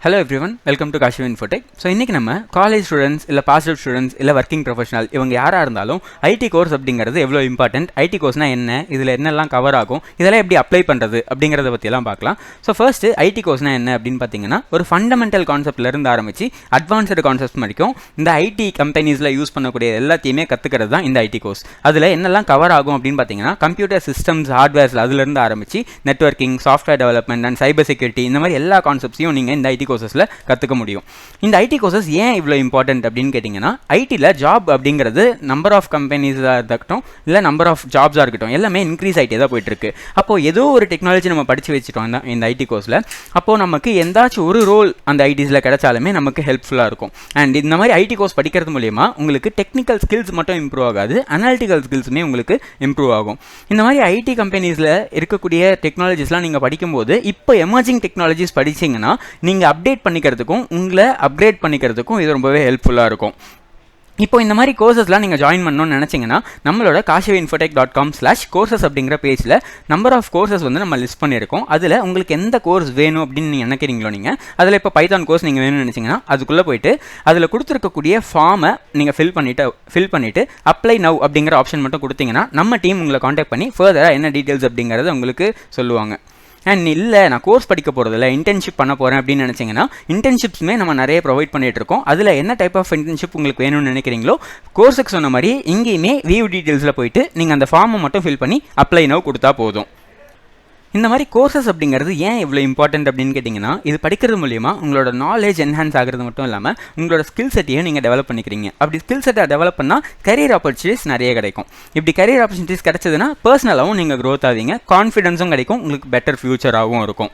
Hello everyone, welcome to Kashiv Infotech. So இன்னைக்கு நம்ம college students இல்ல பாஸ்ட் அவுட் ஸ்டூடெண்ட்ஸ் இல்ல வர்க்கிங் ப்ரொஃபஷனல் இவங்க யாரா இருந்தாலும் ஐடி கோர்ஸ் அப்படிங்கிறது எவ்வளவு இம்பார்ட்டன்ட், ஐடி கோர்ஸ்னா என்ன, இதுல என்னெல்லாம் கவர் ஆகும், இதெல்லாம் எப்படி அப்ளை பண்றது அப்படிங்கறத பத்தி எல்லாம் பார்க்கலாம். ஸோ ஃபர்ஸ்ட் ஐடி கோர்ஸ்னா என்ன அப்படின்னு பார்த்தீங்கன்னா ஒரு ஃபண்டமெண்டல் கான்செப்ட்ல இருந்து ஆரம்பிச்சு அட்வான்ஸ்டு கான்செப்ட் வரைக்கும் இந்த ஐடி கம்பெனிஸ்ல யூஸ் பண்ணக்கூடிய எல்லாத்தையுமே கத்துக்கிறது தான் இந்த ஐடி கோர்ஸ். அதுல என்னெல்லாம் கவர் ஆகும் அப்படின்னு பார்த்தீங்கன்னா கம்ப்யூட்டர் சிஸ்டம்ஸ் ஹார்ட்வேர்ஸ்ல அதுல இருந்து ஆரம்பிச்சு networking, software development and cyber security இந்த மாதிரி எல்லா கான்செப்ட்ஸையும் நீங்க இந்த ஐடி கோர்சஸ்ல கத்துக்க முடியும். இந்த ஐடி கோர்சஸ் ஏன் இவ்வளோ இம்பார்ட்டன்ட் அப்படின்னு கேட்டிங்கன்னா ஐடியில் ஜாப் அப்படிங்கிறது நம்பர் ஆஃப் கம்பெனிஸாக இருக்கட்டும் இல்லை நம்பர் ஆஃப் ஜாப்ஸாக இருக்கட்டும் எல்லாமே இன்க்ரீஸ் ஆகிட்டே தான் போயிட்டுருக்கு. அப்போது ஏதோ ஒரு டெக்னாலஜி நம்ம படித்து வச்சுட்டோம் இந்த ஐடி கோர்ஸில், அப்போது நமக்கு எந்தாச்சும் ஒரு ரோல் அந்த ஐடிஸில் கிடைச்சாலுமே நமக்கு ஹெல்ப்ஃபுல்லாக இருக்கும். அண்ட் இந்த மாதிரி ஐடி கோர்ஸ் படிக்கிறது மூலிமா உங்களுக்கு டெக்னிக்கல் ஸ்கில்ஸ் மட்டும் இம்ப்ரூவ் ஆகாது, அனாலிட்டிக்கல் ஸ்கில்ஸுமே உங்களுக்கு இம்ப்ரூவ் ஆகும். இந்த மாதிரி ஐடி கம்பெனிஸில் இருக்கக்கூடிய டெக்னாலஜிஸ்லாம் நீங்கள் படிக்கும்போது இப்போ எமர்ஜிங் டெக்னாலஜிஸ் படிச்சிங்கன்னா நீங்கள் அப்டேட் பண்ணிக்கிறதுக்கும் உங்களை அப்கிரேட் பண்ணிக்கிறதுக்கும் இது ரொம்பவே ஹெல்ப்ஃபுல்லாக இருக்கும். இப்போ இந்த மாதிரி கோர்சஸ்லாம் நீங்கள் ஜாயின் பண்ணணும்னு நினச்சிங்கன்னா நம்மளோட kashivinfotech.com/courses அப்படிங்கிற பேஜில் நம்பர் ஆஃப் கோர்சஸ் வந்து நம்ம லிஸ்ட் பண்ணியிருக்கோம். அதில் உங்களுக்கு எந்த கோர்ஸ் வேணும் அப்படின்னு நீங்கள் நினைக்கிறீங்களோ நீங்கள் அதில் இப்போ பைத்தான் கோர்ஸ் நீங்கள் வேணும்னு நினச்சிங்கன்னா அதுக்குள்ளே போயிட்டு அதில் கொடுத்துருக்கக்கூடிய ஃபார்மை நீங்கள் ஃபில் பண்ணிவிட்டு அப்ளை நவ் அப்படிங்கிற ஆப்ஷன் மட்டும் கொடுத்தீங்கன்னா நம்ம டீம் உங்களை காண்டாக்ட் பண்ணி ஃபர்தராக என்ன டீட்டெயில்ஸ் அப்படிங்கிறத உங்களுக்கு சொல்லுவாங்க. அண்ட் இல்லை நான் கோர்ஸ் படிக்க போகிறதில்ல இன்டர்ன்ஷிப் பண்ண போகிறேன் அப்படின்னு நினச்சிங்கன்னா இன்டர்ன்ஷிப்ஸுமே நம்ம நிறைய ப்ரொவைட் பண்ணிகிட்டு இருக்கோம். அதில் என்ன டைப் ஆஃப் இன்டர்ன்ஷிப் உங்களுக்கு வேணும்னு நினைக்கிறீங்களோ கோர்ஸுக்கு சொன்ன மாதிரி இங்கேயுமே வியூ டீட்டெயில்ஸில் போயிட்டு நீங்கள் அந்த ஃபார்மை மட்டும் ஃபில் பண்ணி அப்ளை நவ் கொடுத்தா போதும். இந்த மாதிரி கோர்சஸ் அப்படிங்கிறது ஏன் இவ்வளோ இம்பார்ட்டன்ட் அப்படின்னு கேட்டிங்கன்னா இது படிக்கிறது மூலிமா உங்களோட நாலேஜ் என்ஹான்ஸ் ஆகிறது மட்டும் இல்லாமல் உங்களோட ஸ்கில் செட்டையும் நீங்கள் டெவலப் பண்ணிக்கிறீங்க. அப்படி ஸ்கில் செட்டை டெவலப் பண்ணால் கரியர் ஆப்பர்ச்சுனிட்டிஸ் நிறைய கிடைக்கும். இப்படி கரியர் ஆப்பர்ச்சுனிட்டிஸ் கிடைச்சதுன்னா பர்சனலாகவும் நீங்கள் க்ரோத் ஆவீங்க, கான்ஃபிடன்ஸும் கிடைக்கும், உங்களுக்கு பெட்டர் ஃபியூச்சராகவும் இருக்கும்.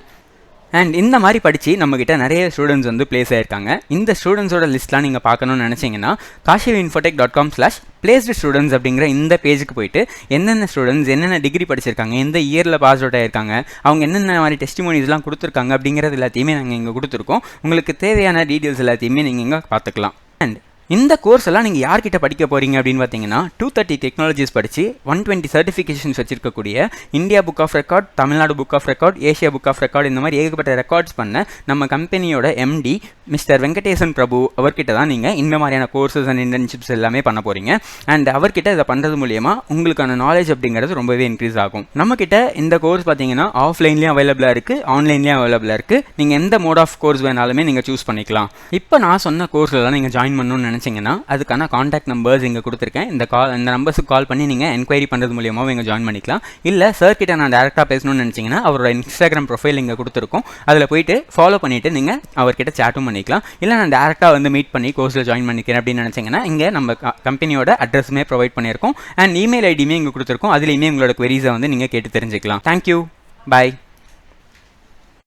அண்ட் இந்த மாதிரி படித்து நம்மக்கிட்ட நிறைய ஸ்டூடெண்ட்ஸ் வந்து பிளேஸ் ஆயிருக்காங்க. இந்த ஸ்டூடெண்ட்ஸோட லிஸ்ட்லாம் நீங்கள் பார்க்கணும்னு நினச்சிங்கன்னா kashivinfotech.com/placed students அப்படிங்கிற இந்த பேஜுக்கு போயிட்டு என்னென்ன ஸ்டூடெண்ட்ஸ் என்னென்ன டிகிரி படிச்சிருக்காங்க, எந்த இயரில் பாஸ் அவுட் ஆயிருக்காங்க, அவங்க என்னென்ன மாதிரி டெஸ்டிமோனிஸ்லாம் கொடுத்துருக்காங்க அப்படிங்கிறது எல்லாத்தையுமே நாங்கள் இங்கே கொடுத்துருக்கோம். உங்களுக்கு தேவையான டீட்டெயில்ஸ் எல்லாத்தையுமே நீங்கள் இங்கே பார்த்துக்கலாம். அண்ட் இந்த கோர்ஸ் எல்லாம் நீங்கள் யார்கிட்ட படிக்க போகிறீங்க அப்படின்னு பார்த்தீங்கன்னா 230 டெக்னாலஜிஸ் படித்து 120 சர்டிஃபிகேஷன்ஸ் வச்சிருக்கக்கூடிய India book of record, Tamil Nadu book of record, Asia book of record இந்த மாதிரி ஏகப்பட்ட ரெக்கார்ட்ஸ் பண்ண நம்ம கம்பெனியோட எம்டி மிஸ்டர் வெங்கடேசன் பிரபு அவர்கிட்ட தான் நீங்கள் இந்த மாதிரியான கோர்சஸ் அண்ட் இன்டர்ன்ஷிப்ஸ் எல்லாமே பண்ண போகிறீங்க. அண்ட் அவர்கிட்ட இதை பண்ணுறது மூலியமா உங்களுக்கான நாலேஜ் அப்படிங்கிறது ரொம்பவே இன்க்ரீஸ் ஆகும். நம்மக்கிட்ட இந்த கோர்ஸ் பார்த்தீங்கன்னா ஆஃப்லைன்லேயும் அவைலபிளாக இருக்குது, ஆன்லைன்லேயும் அவைலபிளாக இருக்குது. நீங்கள் எந்த மோட் ஆஃப் கோர்ஸ் வேணாலுமே நீங்கள் சூஸ் பண்ணிக்கலாம். இப்போ நான் சொன்ன கோர்ஸ்லாம் நீங்கள் ஜாயின் பண்ணணும்னு நினச்சிங்கன்னா அதுக்கான காண்டாக்ட் நம்பர்ஸ் இங்கே கொடுத்துருக்கேன். இந்த நம்பர்ஸுக்கு கால் பண்ணி நீங்கள் என்கொயரி பண்ணுறது மூலியமாக இங்கே ஜாயின் பண்ணிக்கலாம். இல்லை சார் கிட்ட நான் டேரெக்டாக பேசணும்னு நினச்சிங்கன்னா அவரோட இன்ஸ்டாகிராம் ப்ரொஃபைல் இங்கே கொடுத்துருக்கோம், அதில் போயிட்டு ஃபாலோ பண்ணிவிட்டு நீங்கள் அவர்கிட்ட சேட்டும் பண்ணிக்கலாம். இல்லை நான் டேரெக்டாக வந்து மீட் பண்ணி கோர்ஸில் ஜாயின் பண்ணிக்கிறேன் அப்படின்னு நினச்சிங்கன்னா இங்கே நம்ம கம்பெனியோட அட்ரஸுமே ப்ரொவைட் பண்ணியிருக்கோம். அண்ட் இமெயில் ஐடியுமே இங்கே கொடுத்துருக்கோம், அதுலேயுமே உங்களோட குவெரிஸை வந்து நீங்கள் கேட்டு தெரிஞ்சுக்கலாம். தேங்க்யூ, பாய்.